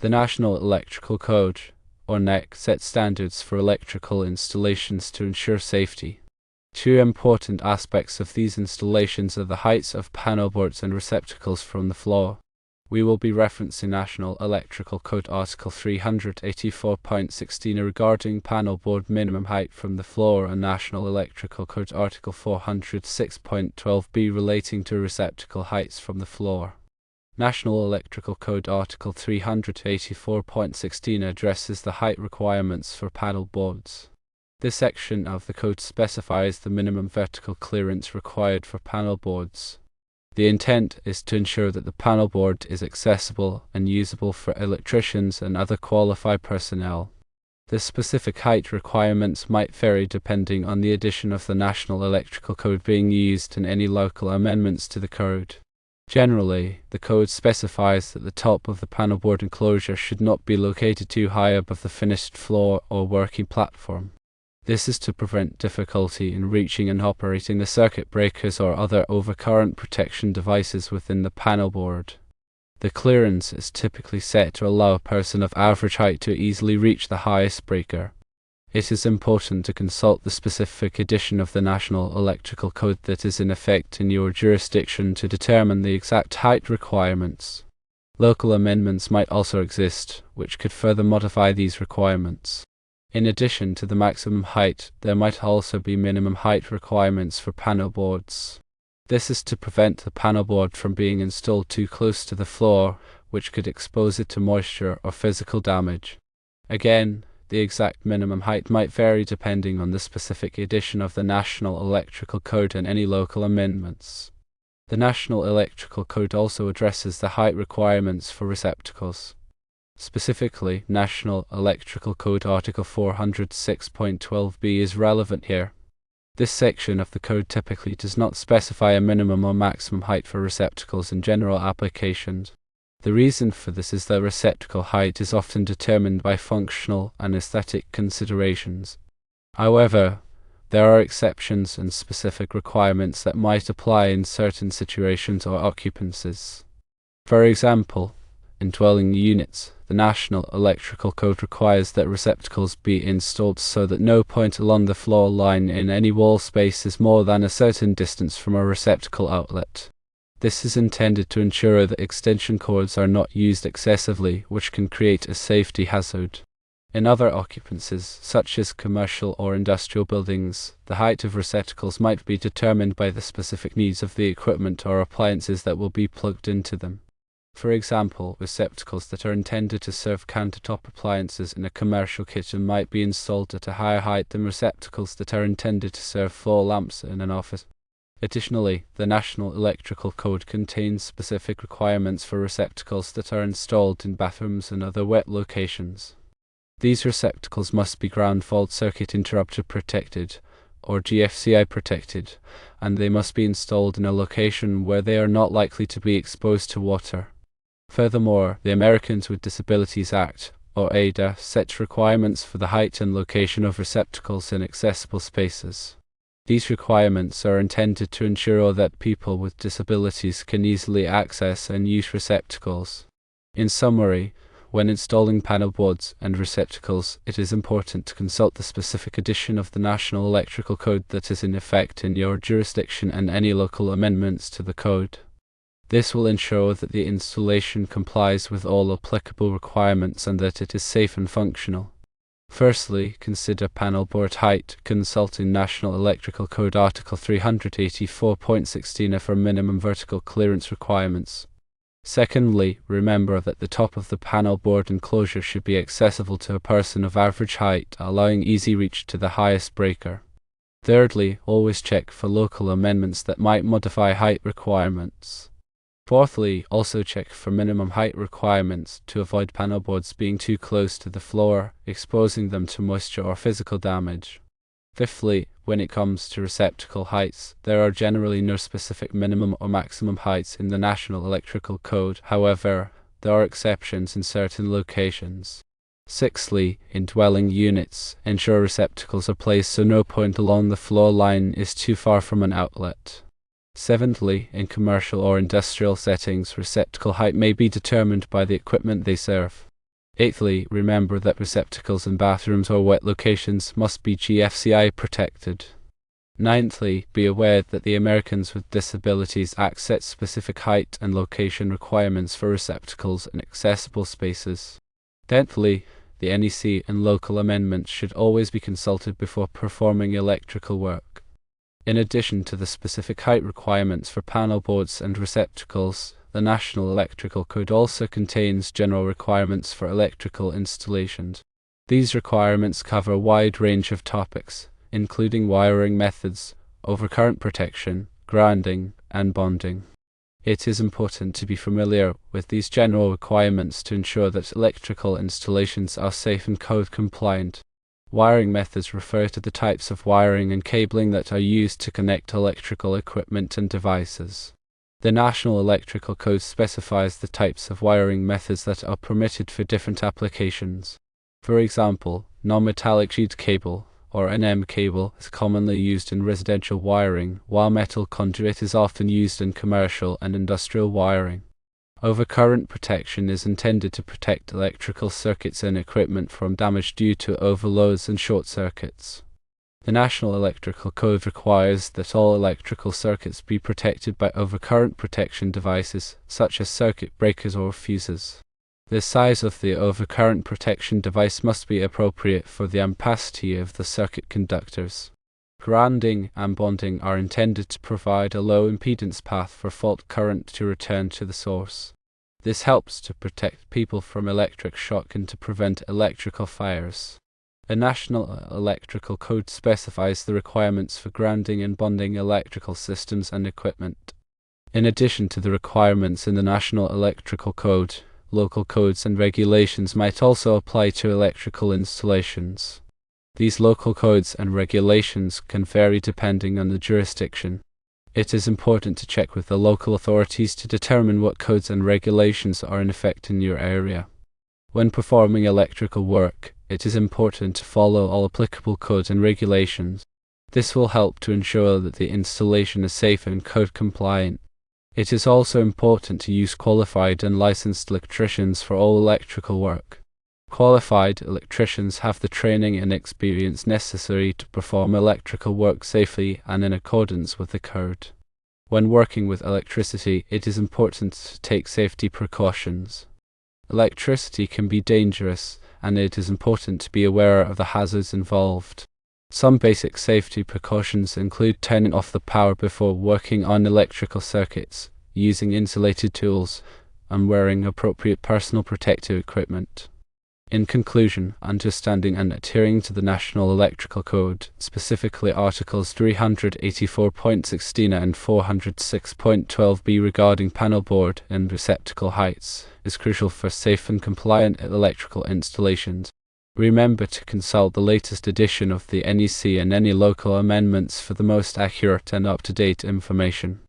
The National Electrical Code, or NEC, sets standards for electrical installations to ensure safety. Two important aspects of these installations are the heights of panelboards and receptacles from the floor. We will be referencing National Electrical Code Article 384.16 regarding panelboard minimum height from the floor and National Electrical Code Article 406.12b relating to receptacle heights from the floor. National Electrical Code Article 384.16 addresses the height requirements for panelboards. This section of the code specifies the minimum vertical clearance required for panelboards. The intent is to ensure that the panelboard is accessible and usable for electricians and other qualified personnel. The specific height requirements might vary depending on the edition of the National Electrical Code being used and any local amendments to the code. Generally, the code specifies that the top of the panelboard enclosure should not be located too high above the finished floor or working platform. This is to prevent difficulty in reaching and operating the circuit breakers or other overcurrent protection devices within the panelboard. The clearance is typically set to allow a person of average height to easily reach the highest breaker. It is important to consult the specific edition of the National Electrical Code that is in effect in your jurisdiction to determine the exact height requirements. Local amendments might also exist, which could further modify these requirements. In addition to the maximum height, there might also be minimum height requirements for panelboards. This is to prevent the panelboard from being installed too close to the floor, which could expose it to moisture or physical damage. Again, the exact minimum height might vary depending on the specific edition of the National Electrical Code and any local amendments. The National Electrical Code also addresses the height requirements for receptacles. Specifically, National Electrical Code Article 406.12b is relevant here. This section of the code typically does not specify a minimum or maximum height for receptacles in general applications. The reason for this is that receptacle height is often determined by functional and aesthetic considerations. However, there are exceptions and specific requirements that might apply in certain situations or occupancies. For example, in dwelling units, the National Electrical Code requires that receptacles be installed so that no point along the floor line in any wall space is more than a certain distance from a receptacle outlet. This is intended to ensure that extension cords are not used excessively, which can create a safety hazard. In other occupancies, such as commercial or industrial buildings, the height of receptacles might be determined by the specific needs of the equipment or appliances that will be plugged into them. For example, receptacles that are intended to serve countertop appliances in a commercial kitchen might be installed at a higher height than receptacles that are intended to serve floor lamps in an office. Additionally, the National Electrical Code contains specific requirements for receptacles that are installed in bathrooms and other wet locations. These receptacles must be ground fault circuit interrupter protected, or GFCI protected, and they must be installed in a location where they are not likely to be exposed to water. Furthermore, the Americans with Disabilities Act, or ADA, sets requirements for the height and location of receptacles in accessible spaces. These requirements are intended to ensure that people with disabilities can easily access and use receptacles. In summary, when installing panelboards and receptacles, it is important to consult the specific edition of the National Electrical Code that is in effect in your jurisdiction and any local amendments to the code. This will ensure that the installation complies with all applicable requirements and that it is safe and functional. Firstly, consider panelboard height, consulting National Electrical Code Article 384.16 for minimum vertical clearance requirements. Secondly, remember that the top of the panelboard enclosure should be accessible to a person of average height, allowing easy reach to the highest breaker. Thirdly, always check for local amendments that might modify height requirements. Fourthly, also check for minimum height requirements to avoid panelboards being too close to the floor, exposing them to moisture or physical damage. Fifthly, when it comes to receptacle heights, there are generally no specific minimum or maximum heights in the National Electrical Code. However, there are exceptions in certain locations. Sixthly, in dwelling units, ensure receptacles are placed so no point along the floor line is too far from an outlet. Seventhly, in commercial or industrial settings, receptacle height may be determined by the equipment they serve. Eighthly, remember that receptacles in bathrooms or wet locations must be GFCI protected. Ninthly, be aware that the Americans with Disabilities Act sets specific height and location requirements for receptacles in accessible spaces. Tenthly, the NEC and local amendments should always be consulted before performing electrical work. In addition to the specific height requirements for panel boards and receptacles, the National Electrical Code also contains general requirements for electrical installations. These requirements cover a wide range of topics, including wiring methods, overcurrent protection, grounding, and bonding. It is important to be familiar with these general requirements to ensure that electrical installations are safe and code compliant. Wiring methods refer to the types of wiring and cabling that are used to connect electrical equipment and devices. The National Electrical Code specifies the types of wiring methods that are permitted for different applications. For example, non-metallic sheet cable, or NM cable, is commonly used in residential wiring, while metal conduit is often used in commercial and industrial wiring. Overcurrent protection is intended to protect electrical circuits and equipment from damage due to overloads and short circuits. The National Electrical Code requires that all electrical circuits be protected by overcurrent protection devices, such as circuit breakers or fuses. The size of the overcurrent protection device must be appropriate for the ampacity of the circuit conductors. Grounding and bonding are intended to provide a low impedance path for fault current to return to the source. This helps to protect people from electric shock and to prevent electrical fires. The National Electrical Code specifies the requirements for grounding and bonding electrical systems and equipment. In addition to the requirements in the National Electrical Code, local codes and regulations might also apply to electrical installations. These local codes and regulations can vary depending on the jurisdiction. It is important to check with the local authorities to determine what codes and regulations are in effect in your area. When performing electrical work, it is important to follow all applicable codes and regulations. This will help to ensure that the installation is safe and code compliant. It is also important to use qualified and licensed electricians for all electrical work. Qualified electricians have the training and experience necessary to perform electrical work safely and in accordance with the code. When working with electricity, it is important to take safety precautions. Electricity can be dangerous, and it is important to be aware of the hazards involved. Some basic safety precautions include turning off the power before working on electrical circuits, using insulated tools, and wearing appropriate personal protective equipment. In conclusion, understanding and adhering to the National Electrical Code, specifically Articles 384.16 and 406.12b regarding panel board and receptacle heights, is crucial for safe and compliant electrical installations. Remember to consult the latest edition of the NEC and any local amendments for the most accurate and up-to-date information.